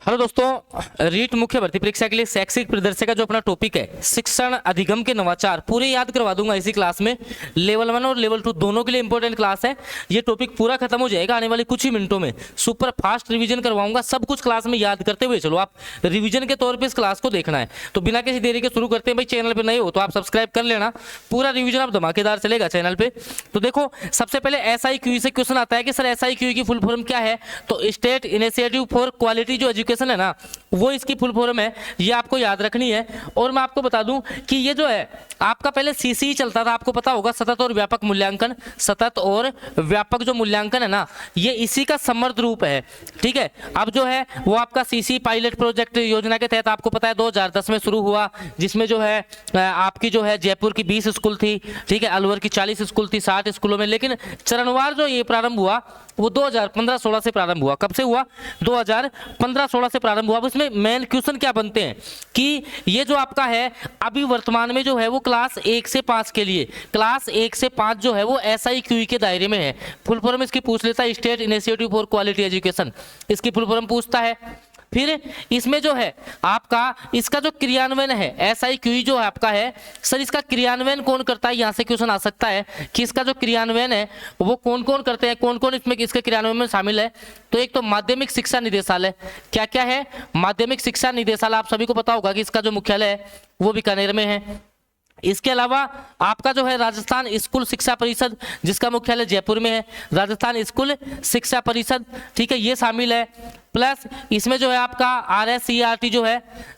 Hello दोस्तों, रीट मुख्य भर्ती परीक्षा के लिए शैक्षिक परिदृश्य का जो अपना टॉपिक है शिक्षण अधिगम के नवाचार पूरे याद करवा दूंगा इसी क्लास में। लेवल 1 और लेवल 2 दोनों के लिए इंपॉर्टेंट क्लास है। ये टॉपिक पूरा खत्म हो जाएगा आने वाले कुछ ही मिनटों में। सुपर फास्ट रिवीजन करवाऊंगा, सब कुछ क्लास में याद करते हुए चलो। आप रिवीजन के तौर पर इस क्लास को देखना है तो बिना किसी देरी के शुरू करते हैं। भाई चैनल पर नए हो तो आप सब्सक्राइब कर लेना, पूरा रिवीजन आप धमाकेदार चलेगा चैनल पे। तो देखो, सबसे पहले SIQE से क्वेश्चन आता है कि सर SIQE की फुल फॉर्म क्या है। तो स्टेट इनिशिएटिव फॉर क्वालिटी जो एजुकेशन है ना, वो इसकी फुल फॉर्म है, ये आपको याद रखनी है। और मैं आपको बता दूं कि ये जो है आपका पहले CCE चलता था, आपको पता होगा, सतत और व्यापक मूल्यांकन। सतत और व्यापक जो मूल्यांकन है ना, ये इसी का समर्थ रूप है। ठीक है, अब जो है वो आपका CCE पायलट प्रोजेक्ट योजना के तहत आपको पता है 2010 में शुरू हुआ, जिसमें जो है आपकी जो है जयपुर की 20 स्कूल थी, ठीक है, अलवर की 40 स्कूल थी 60 स्कूलों में। लेकिन चरणवार जो ये प्रारंभ हुआ वो 2015-16 से प्रारंभ हुआ। कब से हुआ? 2015-16 से प्रारंभ हुआ। अब इसमें मेन क्वेश्चन क्या बनते हैं कि ये जो आपका है अभी वर्तमान में जो है वो क्लास 1 से 5 के लिए, क्लास 1 से 5 जो है वो SIQE के दायरे में है। फुल फॉर्म इसकी पूछ लेता है state initiative for quality education, इसकी फुल फॉर्म पूछता है। फिर इसमें जो है आपका इसका जो क्रियान्वयन है SIQE जो है आपका है, सर इसका क्रियान्वयन कौन करता है, यहाँ से क्वेश्चन आ सकता है कि इसका जो क्रियान्वयन है वो कौन कौन करते हैं, कौन कौन इसमें इसके क्रियान्वयन में शामिल है। तो एक तो माध्यमिक शिक्षा निदेशालय, क्या क्या है, माध्यमिक शिक्षा निदेशालय आप सभी को पता होगा कि इसका जो मुख्यालय है वो बीकानेर में है। इसके अलावा आपका जो है राजस्थान स्कूल शिक्षा परिषद, जिसका मुख्यालय जयपुर में है, राजस्थान स्कूल शिक्षा परिषद, ठीक है, ये शामिल है। प्लस इसमें जो है आपका RSCERT जो है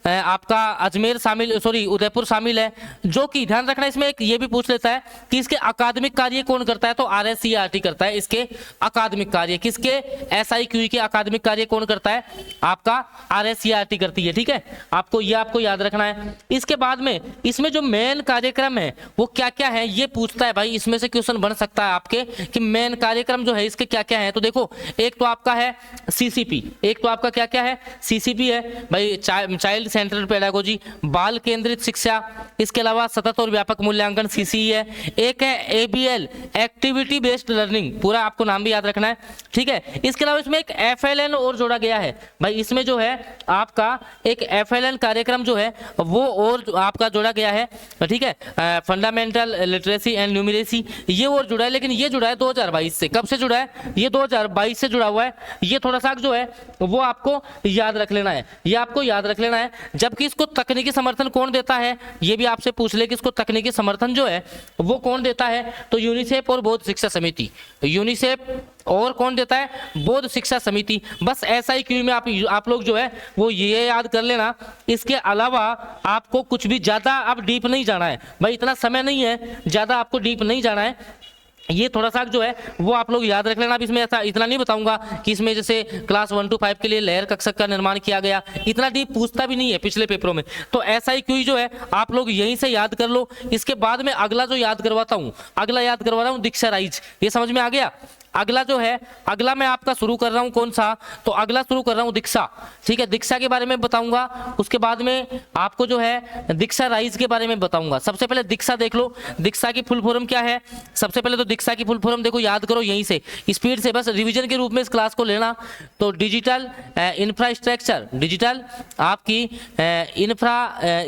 आपका अजमेर शामिल, सॉरी उदयपुर शामिल है। जो कि ध्यान रखना, इसमें एक ये भी पूछ लेता है कि इसके अकादमिक कार्य कौन करता है, तो RSCERT करता है इसके अकादमिक कार्य। किसके? SIQE के अकादमिक कार्य कौन करता है? आपका RSCERT करती है। ठीक है, आपको याद रखना है। इसके बाद में इसमें जो मेन कार्यक्रम है वो क्या क्या है ये पूछता है। भाई इसमें से क्वेश्चन बन सकता है आपके कि मेन कार्यक्रम जो है इसके क्या क्या है। तो देखो, एक तो आपका है CCP, एक तो आपका क्या क्या है CCP है भाई, चाइल्ड सेंट्रल पेडागोजी, बाल केंद्रित शिक्षा। इसके अलावा सतत और व्यापक मूल्यांकन CCE है। एक है ABL एक्टिविटी बेस्ड लर्निंग, पूरा आपको नाम भी याद रखना है। ठीक है, इसके अलावा इसमें एक FLN और जोड़ा गया है। भाई इसमें जो है आपका एक FLN कार्यक्रम जो है वो और आपका जोड़ा गया है। ठीक है, फंडामेंटल लिटरेसी एंड न्यूमरेसी, ये और जुड़ा है। लेकिन ये जुड़ा है 2022 से। कब से जुड़ा है? ये 2022 से जुड़ा हुआ है। ये थोड़ा सा जो है वो आपको याद रख लेना है, ये आपको याद रख लेना है। जबकि इसको तकनीकी समर्थन कौन देता है, ये भी आपसे पूछ ले कि इसको तकनीकी समर्थन जो है वो कौन देता है। तो यूनिसेफ और बौद्ध शिक्षा समिति, यूनिसेफ और कौन देता है? बौद्ध शिक्षा समिति। बस SIQE में आप लोग जो है वो ये याद कर लेना। इसके अलावा आपको कुछ भी ज्यादा अब डीप नहीं जाना है। भाई इतना समय नहीं है, ज्यादा आपको डीप नहीं जाना है। ये थोड़ा सा जो है वो आप लोग याद रख लेना। अब इसमें ऐसा इतना नहीं बताऊंगा कि इसमें जैसे क्लास 1 to 5 के लिए लहर कक्षक का निर्माण किया गया, इतना डीप पूछता भी नहीं है पिछले पेपरों में। तो SIQE जो है आप लोग यहीं से याद कर लो। इसके बाद में अगला जो याद करवाता हूँ, अगला याद करवा रहा हूँ दीक्षा राइज। ये समझ में आ गया? अगला जो है, अगला मैं आपका शुरू कर रहा हूं कौन सा, तो अगला शुरू कर रहा हूं दीक्षा। ठीक है, दीक्षा के बारे में बताऊंगा, उसके बाद में आपको जो है दीक्षा राइज के बारे में बताऊंगा। सबसे पहले दीक्षा देख लो, दीक्षा की फुल फॉर्म क्या है। सबसे पहले तो दीक्षा की फुल फॉर्म देखो, याद करो यहीं से स्पीड से, बस रिवीजन के रूप में इस क्लास को लेना। तो डिजिटल इंफ्रास्ट्रक्चर, डिजिटल आपकी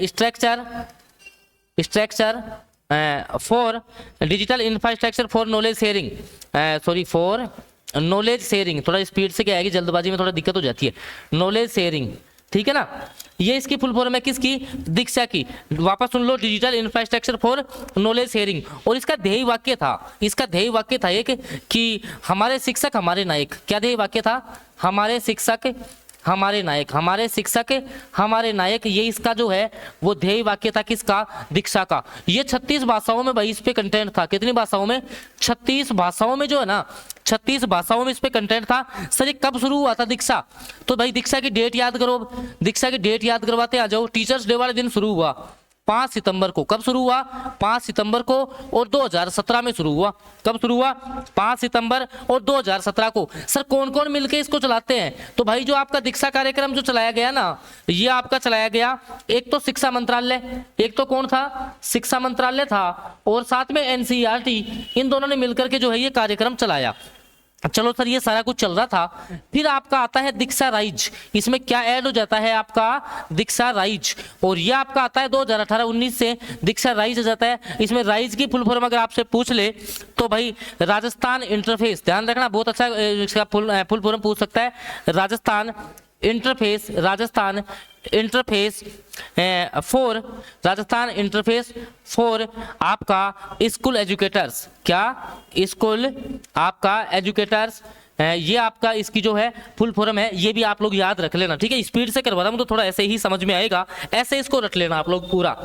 structure for digital infrastructure for knowledge sharing, sorry for knowledge sharing. थोड़ा स्पीड से क्या आएगी, जल्दबाजी में थोड़ा दिक्कत हो जाती है। नॉलेज शेयरिंग, ठीक है ना, ये इसकी फुल फॉर्म है। किसकी? दीक्षा की। वापस सुन लो, digital infrastructure for knowledge sharing. और इसका ध्येय वाक्य था, इसका ध्येय वाक्य था एक कि हमारे शिक्षक हमारे नायक। क्या ध्येय वाक्य था? हमारे शिक्षक हमारे नायक, हमारे शिक्षक हमारे नायक। ये इसका जो है वो ध्येय वाक्य था। किसका? दीक्षा का। ये 36 भाषाओं में भाई इस पे कंटेंट था। कितनी भाषाओं में? 36 भाषाओं में जो है ना, 36 भाषाओं में इस पे कंटेंट था। सर ये कब शुरू हुआ था दीक्षा? तो भाई दीक्षा की डेट याद करो, दीक्षा की डेट याद करवाते आ जाओ। टीचर्स डे वाले दिन शुरू हुआ 5 सितंबर को। कब शुरू हुआ? 5 सितंबर को, और 2017 में शुरू हुआ। कब शुरू हुआ? 5 सितंबर और 2017 को। सर कौन कौन मिलके इसको चलाते हैं? तो भाई जो आपका दीक्षा कार्यक्रम जो चलाया गया ना, ये आपका चलाया गया, एक तो शिक्षा मंत्रालय, एक तो कौन था? शिक्षा मंत्रालय था, और साथ में NCERT, इन दोनों ने मिलकर के जो है ये कार्यक्रम चलाया। चलो सर ये सारा कुछ चल रहा था, फिर आपका आता है दीक्षा राइज। इसमें क्या ऐड हो जाता है आपका दीक्षा राइज, और ये आपका आता है 2018-19 से दीक्षा राइज हो जाता है। इसमें राइज की फुल फॉर्म अगर आपसे पूछ ले तो भाई राजस्थान इंटरफेस, ध्यान रखना बहुत अच्छा इसका फुल फॉर्म पूछ सकता है, Rajasthan interface, Rajasthan interface for, Rajasthan interface for आपका स्कूल एजुकेटर्स, क्या स्कूल आपका एजुकेटर्स, ये आपका इसकी जो है फुल फॉर्म है, ये भी आप लोग याद रख लेना, ठीक है। स्पीड से करवा रहा हूं तो थोड़ा ऐसे ही समझ में आएगा, ऐसे इसको रख लेना आप लोग पूरा,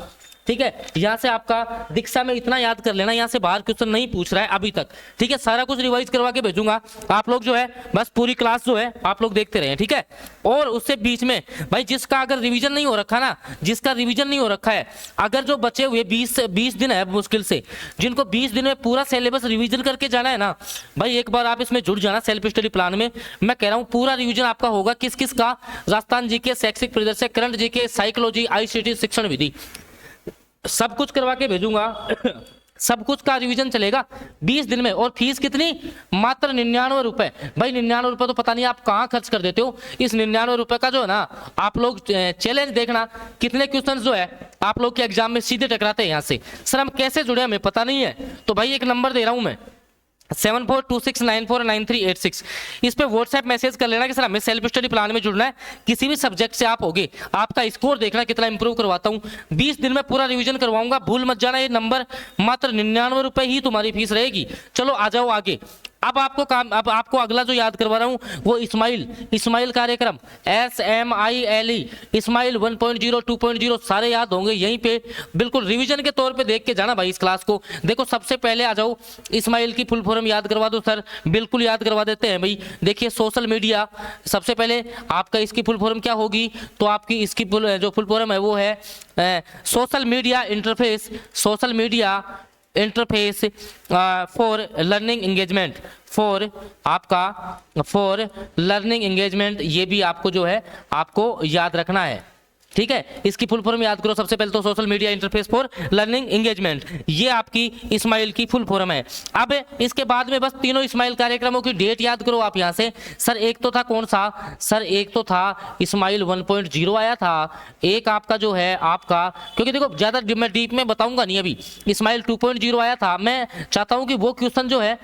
ठीक है। यहाँ से आपका दीक्षा में इतना याद कर लेना, यहाँ से बाहर क्वेश्चन नहीं पूछ रहा है अभी तक, ठीक है। सारा कुछ रिवाइज करवा के भेजूंगा, आप लोग जो है बस पूरी क्लास जो है आप लोग देखते रहे, ठीक है। और उससे बीच में भाई जिसका अगर रिवीजन नहीं हो रखा ना, जिसका रिवीजन नहीं हो रखा है, अगर जो बचे हुए 20 दिन है मुश्किल से, जिनको 20 दिन में पूरा सिलेबस रिवीजन करके जाना है ना भाई, एक बार आप इसमें जुड़ जाना सेल्फ स्टडी प्लान में। मैं कह रहा हूँ पूरा रिवीजन आपका होगा, किस किस का, राजस्थान जीके, शैक्षिक परिदृश्य, करंट जीके, साइकोलॉजी, आईसीटी, शिक्षण विधि, सब कुछ करवा के भेजूंगा सब कुछ का रिवीजन चलेगा 20 दिन में। और फीस कितनी, मात्र 99 रुपए। भाई 99 रुपए तो पता नहीं आप कहाँ खर्च कर देते हो। इस 99 रुपए का जो है ना, आप लोग चैलेंज देखना कितने क्वेश्चन जो है आप लोग के एग्जाम में सीधे टकराते हैं यहाँ से। सर हम कैसे जुड़े हमें पता नहीं है, तो भाई एक नंबर दे रहा हूं मैं 7426949386, इस पे व्हाट्सएप मैसेज कर लेना कि सर हमें सेल्फ स्टडी प्लान में जुड़ना है, किसी भी सब्जेक्ट से आप होगे, आपका स्कोर देखना कितना इंप्रूव करवाता हूं। 20 दिन में पूरा रिवीजन करवाऊंगा, भूल मत जाना। ये नंबर मात्र 99 रुपए ही तुम्हारी फीस रहेगी। चलो आ जाओ आगे। अब आपको अगला जो याद करवा रहा हूं वो इस्माइल कार्यक्रम, SMILE, इस्माइल 1.0 2.0 सारे याद होंगे यहीं पे, बिल्कुल रिवीजन के तौर पे देख के जाना भाई इस क्लास को। देखो सबसे पहले आ जाओ, इस्माइल की फुल फॉर्म याद करवा दो सर, बिल्कुल याद करवा देते हैं भाई। देखिए सोशल मीडिया, सबसे पहले आपका इसकी फुल फॉर्म क्या होगी, तो आपकी इसकी जो फुल फॉर्म है वो है social media interface, social media interface for learning engagement, for learning engagement, ये भी आपको जो है आपको याद रखना है, ठीक है। इसकी फुल फॉर्म याद करो सबसे पहले तो, social media interface for learning engagement, ये आपकी इस्माइल की फुल फॉर्म है। अब इसके बाद में बस तीनों इस्माइल कार्यक्रमों की डेट याद करो आप यहाँ से। सर एक तो था कौन सा, सर एक तो था इस्माइल 1.0 आया था, एक आपका जो है आपका, क्योंकि देखो ज्यादा मैं डीप में बताऊंगा नहीं अभी, इस्माइल 2.0 आया था। मैं चाहता हूँ कि वो क्वेश्चन जो है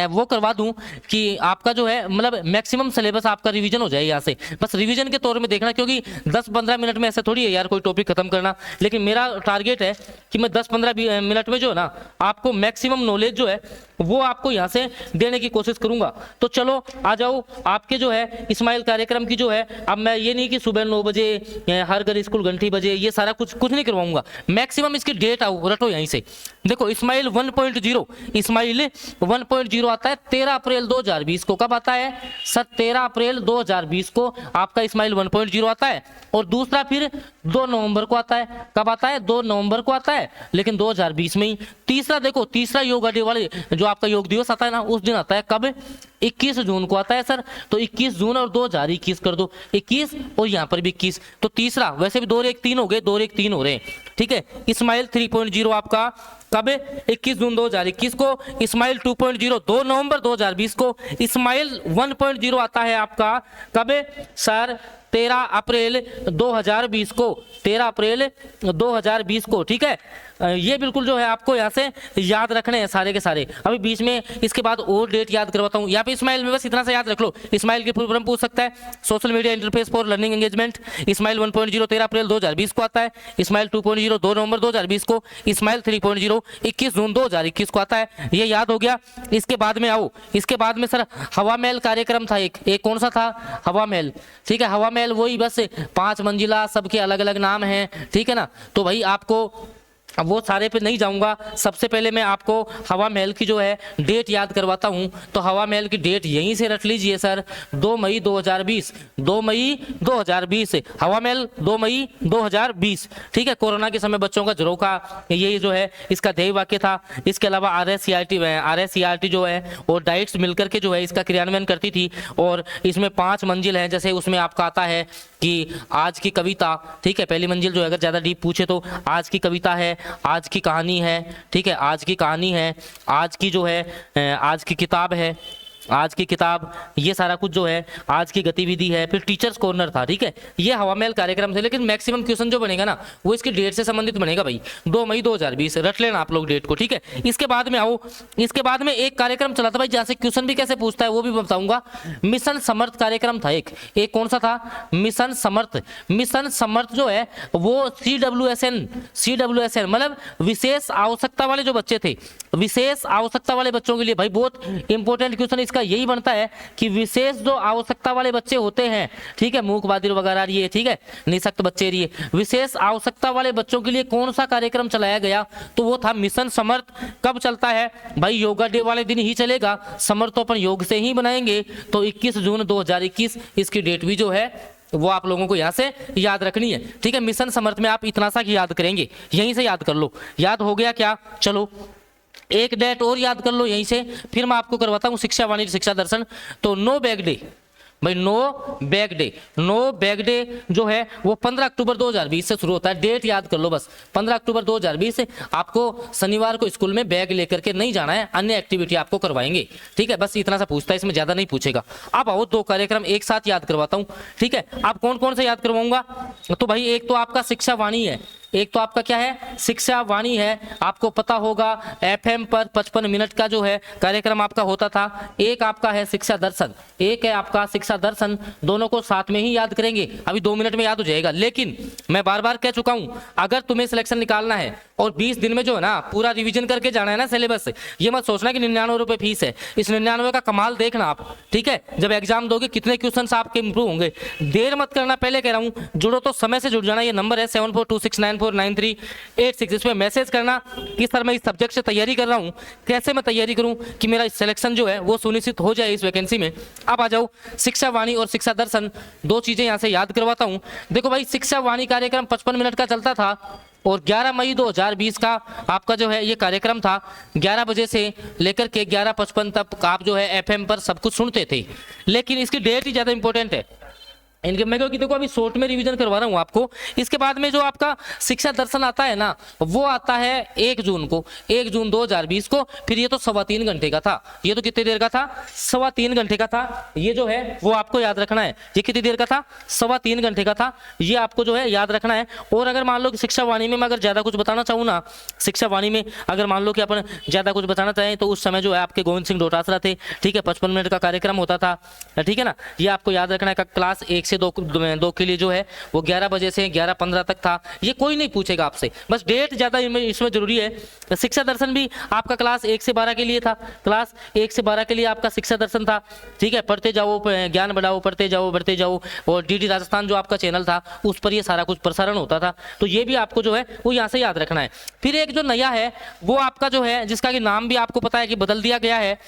वो करवा दूं कि आपका जो है मतलब मैक्सिमम सिलेबस आपका रिवीजन हो जाए यहाँ से, बस रिवीजन के तौर में देखना, क्योंकि 10-15 मिनट में ऐसा थोड़ी है यार कोई टॉपिक खत्म करना। लेकिन मेरा टारगेट है कि मैं 10-15 मिनट में जो है ना आपको मैक्सिमम नॉलेज जो है वो आपको यहाँ से देने की कोशिश करूंगा। तो चलो आ जाओ, आपके जो है इस्माइल कार्यक्रम की जो है, अब मैं ये नहीं कि सुबह 9 बजे हर घर स्कूल घंटी बजे, ये सारा कुछ नहीं करवाऊंगा, मैक्सिमम इसकी डेट आओ रटो यहीं से। देखो इस्माइल 1.0, इस्माइल 1.0 आता है 13 अप्रैल 2020 को। कब आता है सर, 13 अप्रैल 2020 को आपका इस्माइल 1.0 आता है। और दूसरा फिर 2 नवंबर को आता है। कब आता है, 2 नवंबर को आता है, लेकिन 2020 में ही। तीसरा देखो, तीसरा योग डे वाले जो आपका योग दिवस आता है ना, उस दिन आता है कब, 21 जून को आता है सर। तो 21 जून और 2021 कर दो, 21 और यहाँ पर भी 21, तो तीसरा, वैसे भी 2 और 1 3 हो गए, 2 और 1 3 हो रहे हैं, ठीक है। इस्माइल 3.0 आपका कब, 21 जून 2021 को। इस्माइल 2.0 2 नवंबर 2020 को। इस्माइल 1.0 आता है आपका कब सर, 13 अप्रैल 2020 को, 13 अप्रैल 2020 को, ठीक है। ये बिल्कुल जो है आपको यहाँ से याद रखने हैं सारे के सारे। अभी बीच में इसके बाद और डेट याद करवाता हूँ। यहाँ पे इस्माइल में बस इतना सा याद रख लो, इस्माइल की फुल फॉर्म पूछ सकता है, social media interface for learning engagement. SMILE 1.0 13 अप्रैल 2020 को आता है। इस्माइल 2.0 2 नवंबर 2020 को। इस्माइल 3.0 21 जून 2021 को आता है। ये याद हो गया। इसके बाद में आओ, इसके बाद में सर हवा महल कार्यक्रम था एक कौन सा था, हवा महल, ठीक है। हवा महल वही बस 5 मंजिला, सबके अलग अलग नाम हैं, ठीक है ना। तो भाई आपको अब वो सारे पे नहीं जाऊंगा, सबसे पहले मैं आपको हवा महल की जो है डेट याद करवाता हूं। तो हवा महल की डेट यहीं से रख लीजिए सर, 2 मई 2020, 2 मई 2020, हवा महल 2 मई 2020, ठीक है। कोरोना के समय बच्चों का झरोखा, ये जो है इसका ध्येय वाक्य था। इसके अलावा RSCRT जो है और डाइट्स मिलकर के जो है इसका क्रियान्वयन करती थी। और इसमें 5 मंजिल हैं, जैसे उसमें आपका आता है कि आज की कविता, ठीक है। पहली मंजिल जो है अगर ज़्यादा डीप पूछे तो आज की कविता है, आज की कहानी है, ठीक है, आज की कहानी है, आज की जो है आज की किताब है, आज की किताब, ये सारा कुछ जो है आज की गतिविधि है, फिर टीचर्स कॉर्नर था, ठीक है, ये हवा महल कार्यक्रम थे। लेकिन मैक्सिमम क्वेश्चन जो बनेगा ना वो इसकी डेट से संबंधित बनेगा भाई, 2 मई 2020, रट लेना आप लोग डेट को, ठीक है। इसके बाद में आओ, इसके बाद में एक कार्यक्रम चला था भाई जहाँ से क्वेश्चन भी कैसे पूछता है वो भी बताऊंगा। मिशन समर्थ कार्यक्रम था एक कौन सा था, मिशन समर्थ। मिशन समर्थ जो है वो CWSN मतलब विशेष आवश्यकता वाले जो बच्चे थे, विशेष आवश्यकता वाले बच्चों के लिए भाई बहुत इंपॉर्टेंट क्वेश्चन इसका यही बनता है कि विशेष जो आवश्यकता वाले बच्चे होते हैं, ठीक है, मूक बधिर वगैरह ये, ठीक है, निःशक्त बच्चे ये, विशेष आवश्यकता वाले बच्चों के लिए कौन सा कार्यक्रम चलाया गया, तो वो था मिशन समर्थ। कब चलता है भाई, योगा डे वाले दिन ही चलेगा, समर्थ तो अपन योग से ही बनाएंगे, तो 21 जून 2021 इसकी डेट भी जो है वो आप लोगों को यहाँ से याद रखनी है, ठीक है। मिशन समर्थ में आप इतना सा याद करेंगे, यहीं से याद कर लो। याद हो गया क्या, चलो एक डेट और याद कर लो यहीं से, फिर मैं आपको करवाता हूँ शिक्षा वाणिज्य शिक्षा दर्शन। तो नो बैग डे भाई, no bag day, no bag day जो है वो 15 अक्टूबर 2020 से शुरू होता है। डेट याद कर लो बस, 15 अक्टूबर 2020 से। आपको शनिवार को स्कूल में बैग लेकर के नहीं जाना है, अन्य एक्टिविटी आपको करवाएंगे, ठीक है। बस इतना सा पूछता है, इसमें ज्यादा नहीं पूछेगा। अब आओ 2 कार्यक्रम एक साथ याद करवाता हूँ, ठीक है। आप कौन कौन से याद करवाऊंगा, तो भाई एक तो आपका शिक्षा वाणी है, एक तो आपका क्या है, शिक्षा वाणी है। आपको पता होगा FM पर 55 मिनट का जो है कार्यक्रम आपका होता था। एक आपका है शिक्षा दर्शन, एक है आपका शिक्षा दर्शन, दोनों को साथ में ही याद करेंगे। अभी 2 मिनट में याद हो जाएगा, लेकिन मैं बार बार कह चुका हूं, अगर तुम्हें सिलेक्शन निकालना है और 20 दिन में जो है ना पूरा रिवीजन करके जाना है ना सिलेबस, ये मत सोचना कि 99 रुपए फीस है। इस 99 का कमाल देखना आप, ठीक है। जब एग्जाम दोगे कितने क्वेश्चन आपके इंप्रूव होंगे, देर मत करना, पहले कह रहा हूं, जुड़ो तो समय से जुड़ जाना। ये नंबर है 7426949386, इसमें मैसेज करना कि सर मैं इस सब्जेक्ट से तैयारी कर रहा हूं, कैसे मैं तैयारी करूं कि मेरा सिलेक्शन जो है वो सुनिश्चित हो जाए इस वैकेंसी में। अब आ जाओ शिक्षा वाणी और शिक्षा दर्शन, 2 चीजें यहां से याद करवाता हूं। देखो भाई, शिक्षा वाणी कार्यक्रम 55 मिनट का चलता था और 11 मई 2020 का आपका जो है ये कार्यक्रम था। 11 बजे से लेकर के 11:55 तक आप जो है FM पर सब कुछ सुनते थे, लेकिन इसकी डेट ही ज्यादा इंपॉर्टेंट है। इनके मैं क्योंकि देखो अभी शॉर्ट में रिवीजन करवा रहा हूँ आपको। इसके बाद में जो आपका शिक्षा दर्शन आता है ना, वो आता है 1 जून को, 1 जून 2020 को। फिर ये तो 3.25 घंटे का था, ये तो कितनी देर का था, 3.25 घंटे का था। ये जो है वो आपको याद रखना है, ये कितनी देर का था, 3.25 घंटे का था, ये आपको जो है याद रखना है। और अगर मान लो कि शिक्षा वाणी में मैं अगर ज्यादा कुछ बताना चाहूँ ना, शिक्षा वाणी में अगर मान लो कि अपन ज्यादा कुछ बताना चाहें, तो उस समय जो है आपके गोविंद सिंह डोटासरा थे, ठीक है, 55 मिनट का कार्यक्रम होता था, ठीक है ना। ये आपको याद रखना है। क्लास 1 से 2 के लिए जो है वो 11 बजे से 11:15 तक था। ये कोई नहीं पूछेगा आपसे, बस डेट ज्यादा इसमें जरूरी है। शिक्षा दर्शन भी आपका क्लास 1 से 12 के लिए था, क्लास 1 से 12 के लिए आपका शिक्षा दर्शन था, ठीक है। पढ़ते जाओ, ज्ञान बढ़ाओ, पढ़ते जाओ, बढ़ते जाओ। और DD राजस्थान जो आपका चैनल था उस पर ये सारा कुछ प्रसारण होता था, तो ये भी आपको जो है वो यहाँ से याद रखना है। फिर एक जो नया है वो आपका जो है, जिसका कि नाम भी आपको पता है कि बदल दिया गया है,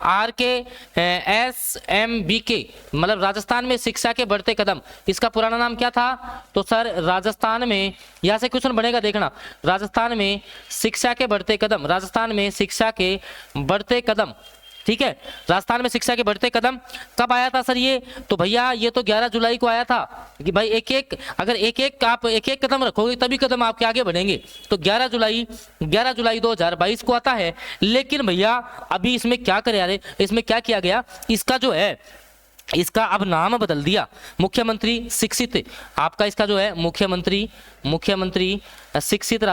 RKSMBK, मतलब राजस्थान में शिक्षा के बढ़ते कदम। इसका पुराना नाम क्या था, तो सर राजस्थान में, यहाँ से क्वेश्चन बनेगा देखना, राजस्थान में शिक्षा के बढ़ते कदम, राजस्थान में शिक्षा के बढ़ते कदम, ठीक है। राजस्थान में शिक्षा के बढ़ते कदम कब आया था सर ये, तो भैया ये तो 11 जुलाई को आया था कि भाई अगर आप एक एक कदम रखोगे तभी कदम आपके आगे बढ़ेंगे। तो 11 जुलाई 2022 को आता है। लेकिन भैया अभी इसमें क्या करे यार, इसमें क्या किया गया, इसका जो है इसका अब नाम बदल दिया, मुख्यमंत्री शिक्षित, आपका इसका जो है मुख्यमंत्री शिक्षित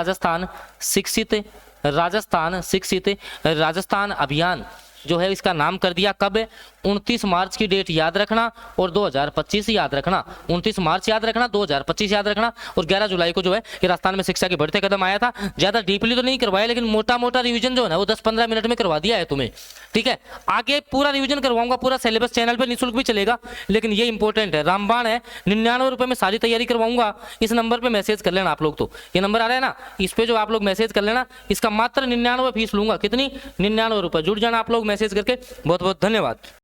राजस्थान अभियान जो है इसका नाम कर दिया। कब, 29 मार्च की डेट याद रखना और 2025 याद रखना, 29 मार्च याद रखना, 2025 याद रखना। और 11 जुलाई को जो है ये राजस्थान में शिक्षा के बढ़ते कदम आया था। ज्यादा डीपली तो नहीं करवाया, लेकिन मोटा मोटा रिवीजन जो है ना वो 10-15 मिनट में करवा दिया है तुम्हें, ठीक है। आगे पूरा रिवीजन करवाऊंगा, पूरा सिलेबस चैनल पर निःशुल्क भी चलेगा, लेकिन ये इंपॉर्टेंट है। रामबाण है, 99 रुपए में सारी तैयारी करवाऊंगा। इस नंबर पे मैसेज कर लेना आप लोग, तो ये नंबर आ रहा है ना, इस पे जो आप लोग मैसेज कर लेना, इसका मात्र 99 फीस लूंगा। कितनी, 99 रुपए। जुड़ जाना आप लोग मैसेज करके। बहुत बहुत धन्यवाद।